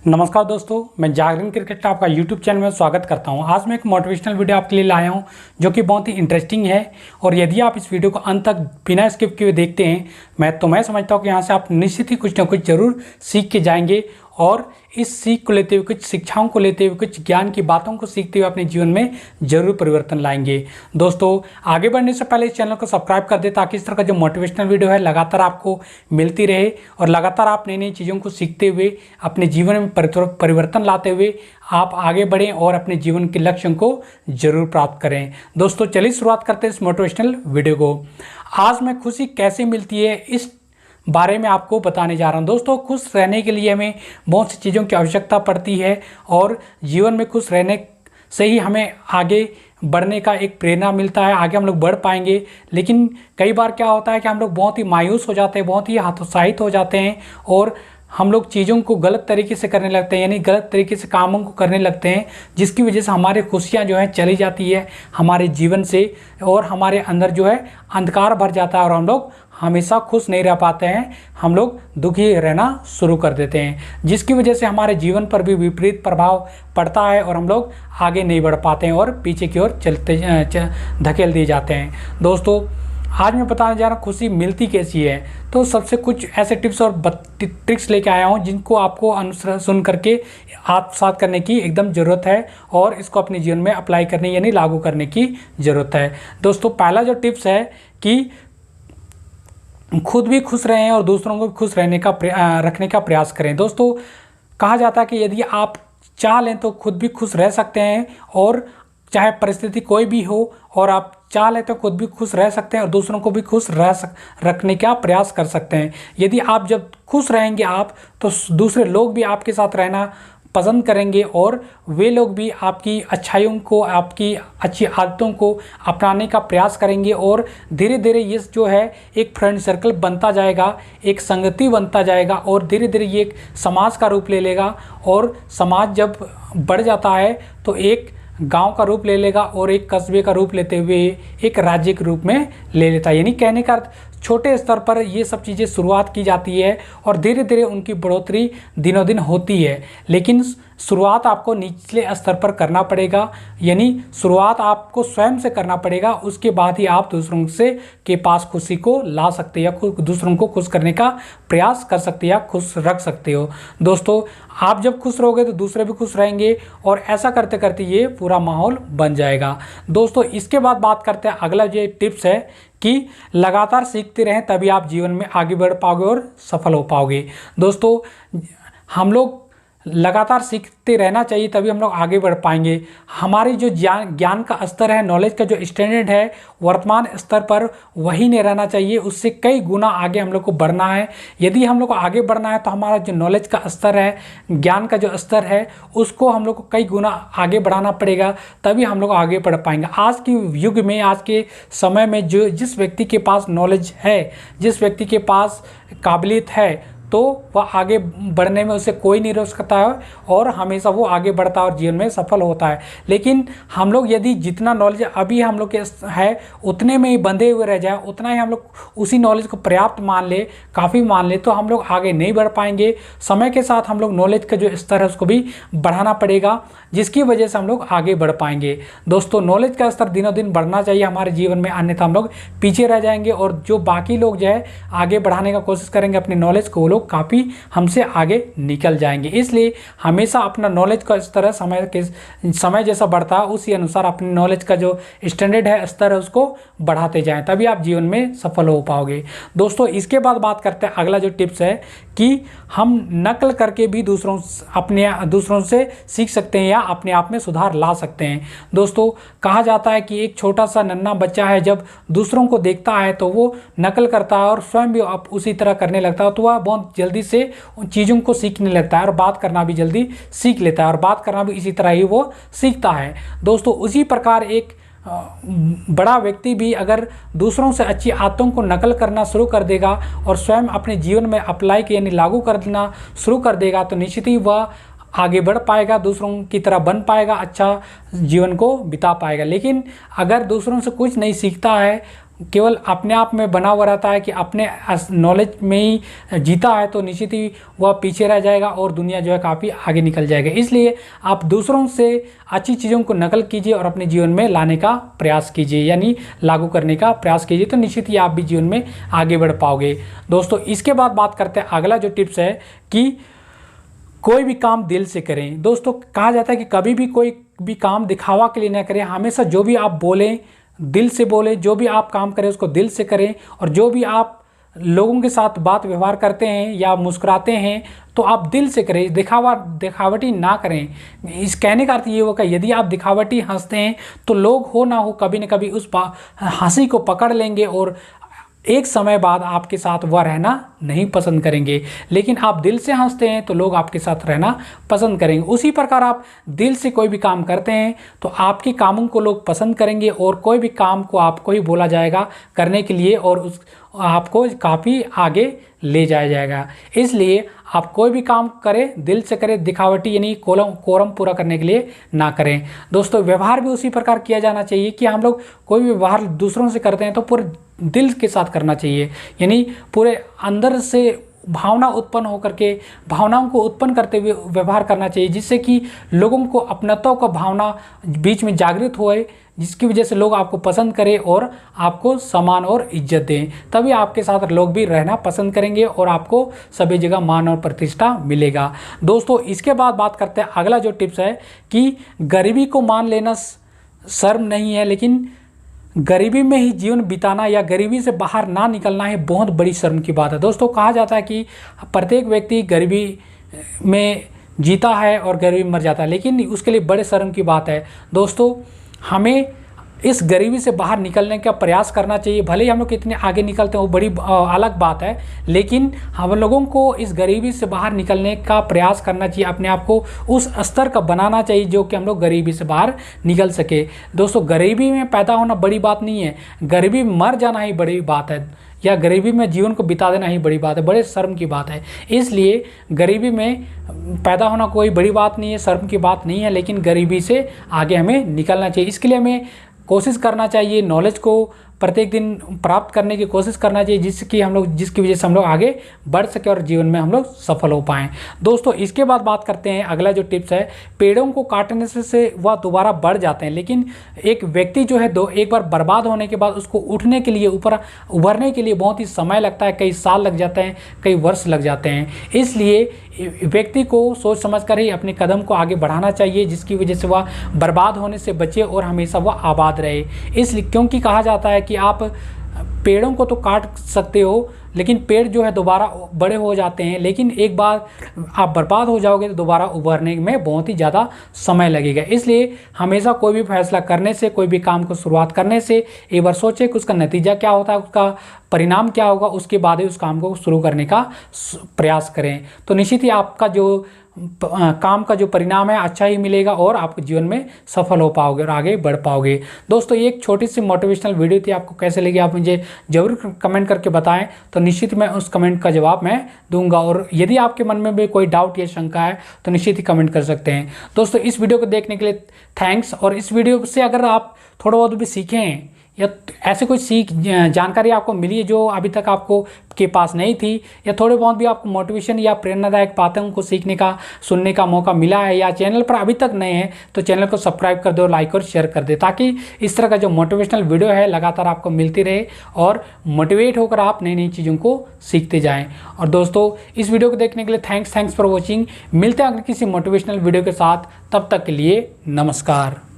नमस्कार दोस्तों, मैं जागरण क्रिकेट आपका यूट्यूब चैनल में स्वागत करता हूं। आज मैं एक मोटिवेशनल वीडियो आपके लिए लाया हूं जो कि बहुत ही इंटरेस्टिंग है। और यदि आप इस वीडियो को अंत तक बिना स्किप किए देखते हैं मैं समझता हूं कि यहां से आप निश्चित ही कुछ ना कुछ जरूर सीख के जाएंगे और इस सीख को लेते हुए, कुछ शिक्षाओं को लेते हुए, कुछ ज्ञान की बातों को सीखते हुए अपने जीवन में जरूर परिवर्तन लाएंगे। दोस्तों, आगे बढ़ने से पहले इस चैनल को सब्सक्राइब कर दे ताकि इस तरह का जो मोटिवेशनल वीडियो है लगातार आपको मिलती रहे और लगातार आप नई नई चीज़ों को सीखते हुए अपने जीवन में परिवर्तन लाते हुए आप आगे बढ़ें और अपने जीवन के लक्ष्यों को जरूर प्राप्त करें। दोस्तों, चलिए शुरुआत करते हैं इस मोटिवेशनल वीडियो को। आज मैं खुशी कैसे मिलती है इस बारे में आपको बताने जा रहा हूं। दोस्तों, खुश रहने के लिए हमें बहुत सी चीज़ों की आवश्यकता पड़ती है और जीवन में खुश रहने से ही हमें आगे बढ़ने का एक प्रेरणा मिलता है, आगे हम लोग बढ़ पाएंगे। लेकिन कई बार क्या होता है कि हम लोग बहुत ही मायूस हो जाते हैं, बहुत ही हतोत्साहित हो जाते हैं और हम लोग चीज़ों को गलत तरीके से करने लगते हैं, यानी गलत तरीके से कामों को करने लगते हैं, जिसकी वजह से हमारी खुशियाँ जो हैं चली जाती है हमारे जीवन से और हमारे अंदर जो है अंधकार भर जाता है और हम लोग हमेशा खुश नहीं रह पाते हैं, हम लोग दुखी रहना शुरू कर देते हैं, जिसकी वजह से हमारे जीवन पर भी विपरीत प्रभाव पड़ता है और हम लोग आगे नहीं बढ़ पाते हैं और पीछे की ओर धकेल दिए जाते हैं। दोस्तों, आज मैं बताने जा रहा हूँ खुशी मिलती कैसी है। तो सबसे कुछ ऐसे टिप्स और ट्रिक्स लेके आया हूँ जिनको आपको अनुसरण करके आत्मसात करने की एकदम ज़रूरत है और इसको अपने जीवन में अप्लाई करने यानी लागू करने की ज़रूरत है। दोस्तों, पहला जो टिप्स है कि खुद भी खुश रहें और दूसरों को भी खुश रखने का प्रयास करें। दोस्तों, कहा जाता है कि यदि आप चाह लें तो खुद भी खुश रह सकते हैं और चाहे परिस्थिति कोई भी हो, और आप चाह लें तो खुद भी खुश रह सकते हैं और दूसरों को भी खुश रखने का प्रयास कर सकते हैं। यदि आप जब खुश रहेंगे आप तो दूसरे लोग भी आपके साथ रहना पसंद करेंगे और वे लोग भी आपकी अच्छाइयों को, आपकी अच्छी आदतों को अपनाने का प्रयास करेंगे और धीरे धीरे ये जो है एक फ्रेंड सर्कल बनता जाएगा, एक संगति बनता जाएगा और धीरे धीरे ये एक समाज का रूप ले लेगा। और समाज जब बढ़ जाता है तो एक गांव का रूप ले लेगा और एक कस्बे का रूप लेते हुए एक राज्य के रूप में ले लेता है। यानी कहने का अर्थ, छोटे स्तर पर ये सब चीज़ें शुरुआत की जाती है और धीरे धीरे उनकी बढ़ोतरी दिनों दिन होती है, लेकिन शुरुआत आपको निचले स्तर पर करना पड़ेगा। यानी शुरुआत आपको स्वयं से करना पड़ेगा, उसके बाद ही आप दूसरों से के पास खुशी को ला सकते हैं या दूसरों को खुश करने का प्रयास कर सकते हैं या खुश रख सकते हो। दोस्तों, आप जब खुश रहोगे तो दूसरे भी खुश रहेंगे और ऐसा करते करते ये पूरा माहौल बन जाएगा। दोस्तों, इसके बाद बात करते हैं, अगला जो टिप्स है कि लगातार सीखते रहें तभी आप जीवन में आगे बढ़ पाओगे और सफल हो पाओगे। दोस्तों, हम लोग लगातार सीखते रहना चाहिए तभी हम लोग आगे बढ़ पाएंगे। हमारी जो ज्ञान का स्तर है, नॉलेज का जो स्टैंडर्ड है, वर्तमान स्तर पर वही नहीं रहना चाहिए, उससे कई गुना आगे हम लोग को बढ़ना है। यदि हम लोग को आगे बढ़ना है तो हमारा जो नॉलेज का स्तर है, ज्ञान का जो स्तर है, उसको हम लोग को कई गुना आगे बढ़ाना पड़ेगा, तभी हम लोग आगे बढ़ पाएंगे। आज के युग में, आज के समय में जिस व्यक्ति के पास नॉलेज है, जिस व्यक्ति के पास काबिलियत है, तो वह आगे बढ़ने में उसे कोई नहीं रोक सकता है और हमेशा वो आगे बढ़ता है और जीवन में सफल होता है। लेकिन हम लोग यदि जितना नॉलेज अभी हम लोग के है उतने में ही बंधे हुए रह जाए, उतना ही हम लोग उसी नॉलेज को पर्याप्त मान ले, काफ़ी मान ले, तो हम लोग आगे नहीं बढ़ पाएंगे। समय के साथ हम लोग नॉलेज का जो स्तर है उसको भी बढ़ाना पड़ेगा, जिसकी वजह से हम लोग आगे बढ़ पाएंगे। दोस्तों, नॉलेज का स्तर दिनों दिन बढ़ना चाहिए हमारे जीवन में, अन्यथा हम लोग पीछे रह जाएंगे और जो बाकी लोग जो है आगे बढ़ाने का कोशिश करेंगे अपने नॉलेज को, वो लोग काफ़ी हमसे आगे निकल जाएंगे। इसलिए हमेशा अपना नॉलेज का स्तर समय जैसा बढ़ता है उसी अनुसार अपने नॉलेज का जो स्टैंडर्ड है, स्तर है, उसको बढ़ाते जाएं, तभी आप जीवन में सफल हो पाओगे। दोस्तों, इसके बाद बात करते हैं, अगला जो टिप्स है कि हम नकल करके भी दूसरों से सीख सकते हैं या अपने आप में सुधार ला सकते हैं। दोस्तों, कहा जाता है कि एक छोटा सा नन्हा बच्चा है, जब दूसरों को देखता है तो वो नकल करता है और स्वयं भी उसी तरह करने लगता है, तो वह बहुत जल्दी से उन चीज़ों को सीखने लगता है और बात करना भी जल्दी सीख लेता है और बात करना भी इसी तरह ही वो सीखता है। दोस्तों, उसी प्रकार एक बड़ा व्यक्ति भी अगर दूसरों से अच्छी आदतों को नकल करना शुरू कर देगा और स्वयं अपने जीवन में अप्लाई यानी लागू करना शुरू कर देगा तो निश्चित ही वह आगे बढ़ पाएगा, दूसरों की तरह बन पाएगा, अच्छा जीवन को बिता पाएगा। लेकिन अगर दूसरों से कुछ नहीं सीखता है, केवल अपने आप में बना हुआ रहता है कि अपने नॉलेज में ही जीता है, तो निश्चित ही वह पीछे रह जाएगा और दुनिया जो है काफ़ी आगे निकल जाएगा। इसलिए आप दूसरों से अच्छी चीज़ों को नकल कीजिए और अपने जीवन में लाने का प्रयास कीजिए, यानी लागू करने का प्रयास कीजिए, तो निश्चित ही आप भी जीवन में आगे बढ़ पाओगे। दोस्तों इसके बाद बात करते हैं अगला जो टिप्स है कि कोई भी काम दिल से करें। दोस्तों कहा जाता है कि कभी भी कोई भी काम दिखावा के लिए ना करें, हमेशा जो भी आप बोलें दिल से बोलें, जो भी आप काम करें उसको दिल से करें, और जो भी आप लोगों के साथ बात व्यवहार करते हैं या मुस्कुराते हैं तो आप दिल से करें, दिखावटी ना करें। इस कहने का अर्थ ये होगा यदि आप दिखावटी हंसते हैं तो लोग हो ना हो कभी न कभी उस हंसी को पकड़ लेंगे और एक समय बाद आपके साथ वह रहना नहीं पसंद करेंगे। लेकिन आप दिल से हंसते हैं तो लोग आपके साथ रहना पसंद करेंगे। उसी प्रकार आप दिल से कोई भी काम करते हैं तो आपके कामों को लोग पसंद करेंगे और कोई भी काम को आपको ही बोला जाएगा करने के लिए और उस आपको काफ़ी आगे ले जाया जाएगा। इसलिए आप कोई भी काम करें दिल से करें, दिखावटी यानी कोरम पूरा करने के लिए ना करें। दोस्तों व्यवहार भी उसी प्रकार किया जाना चाहिए कि हम लोग कोई भी व्यवहार दूसरों से करते हैं तो पूरे दिल के साथ करना चाहिए, यानी पूरे अंदर से भावना उत्पन्न होकर के भावनाओं को उत्पन्न करते हुए व्यवहार करना चाहिए, जिससे कि लोगों को अपनत्व का भावना बीच में जागृत होए, जिसकी वजह से लोग आपको पसंद करें और आपको सम्मान और इज्जत दें। तभी आपके साथ लोग भी रहना पसंद करेंगे और आपको सभी जगह मान और प्रतिष्ठा मिलेगा। दोस्तों इसके बाद बात करते हैं अगला जो टिप्स है कि गरीबी को मान लेना शर्म नहीं है, लेकिन गरीबी में ही जीवन बिताना या गरीबी से बाहर ना निकलना है बहुत बड़ी शर्म की बात है। दोस्तों कहा जाता है कि प्रत्येक व्यक्ति गरीबी में जीता है और गरीबी में मर जाता है, लेकिन उसके लिए बड़े शर्म की बात है। दोस्तों हमें इस गरीबी से बाहर निकलने का प्रयास करना चाहिए। भले ही हम लोग कितने आगे निकलते हैं वो बड़ी अलग बात है, लेकिन हम लोगों को इस गरीबी से बाहर निकलने का प्रयास करना चाहिए, अपने आप को उस स्तर का बनाना चाहिए जो कि हम लोग गरीबी से बाहर निकल सके। दोस्तों गरीबी में पैदा होना बड़ी बात नहीं है, गरीबी में मर जाना ही बड़ी बात है, या गरीबी में जीवन को बिता देना ही बड़ी बात है, बड़े शर्म की बात है। इसलिए गरीबी में पैदा होना कोई बड़ी बात नहीं है, शर्म की बात नहीं है, लेकिन गरीबी से आगे हमें निकलना चाहिए। इसके लिए हमें कोशिश करना चाहिए, नॉलेज को प्रत्येक दिन प्राप्त करने की कोशिश करना चाहिए, जिसकी वजह से हम लोग आगे बढ़ सके और जीवन में हम लोग सफल हो पाएँ। दोस्तों इसके बाद बात करते हैं अगला जो टिप्स है, पेड़ों को काटने से वह दोबारा बढ़ जाते हैं, लेकिन एक व्यक्ति जो है एक बार बर्बाद होने के बाद उसको उठने के लिए ऊपर उभरने के लिए बहुत ही समय लगता है, कई साल लग जाते हैं, कई वर्ष लग जाते हैं। इसलिए व्यक्ति को सोच समझ कर ही अपने कदम को आगे बढ़ाना चाहिए, जिसकी वजह से वह बर्बाद होने से बचे और हमेशा वह आबाद रहे। इसलिए क्योंकि कहा जाता है कि आप पेड़ों को तो काट सकते हो, लेकिन पेड़ जो है दोबारा बड़े हो जाते हैं, लेकिन एक बार आप बर्बाद हो जाओगे तो दोबारा उभरने में बहुत ही ज़्यादा समय लगेगा। इसलिए हमेशा कोई भी फैसला करने से, कोई भी काम को शुरुआत करने से एक बार सोचें कि उसका नतीजा क्या होता है, उसका परिणाम क्या होगा, उसके बाद ही उस काम को शुरू करने का प्रयास करें। तो निश्चित ही आपका जो काम का जो परिणाम है अच्छा ही मिलेगा और आप जीवन में सफल हो पाओगे और आगे बढ़ पाओगे। दोस्तों ये एक छोटी सी मोटिवेशनल वीडियो थी, आपको कैसे लगी आप मुझे ज़रूर कमेंट करके बताएं, तो निश्चित मैं उस कमेंट का जवाब मैं दूंगा। और यदि आपके मन में भी कोई डाउट या शंका है तो निश्चित ही कमेंट कर सकते हैं। दोस्तों इस वीडियो को देखने के लिए थैंक्स, और इस वीडियो से अगर आप थोड़ा बहुत भी सीखे हैं या ऐसे कोई जानकारी आपको मिली है जो अभी तक आपको के पास नहीं थी, या थोड़े बहुत भी आपको मोटिवेशन या प्रेरणादायक बातों को सीखने का, सुनने का मौका मिला है, या चैनल पर अभी तक नए हैं तो चैनल को सब्सक्राइब कर दो, लाइक और शेयर कर दे, ताकि इस तरह का जो मोटिवेशनल वीडियो है लगातार आपको मिलती रहे और मोटिवेट होकर आप नई नई चीज़ों को सीखते जाएँ। और दोस्तों इस वीडियो को देखने के लिए थैंक्स फॉर वॉचिंग। मिलते हैं अगर किसी मोटिवेशनल वीडियो के साथ, तब तक के लिए नमस्कार।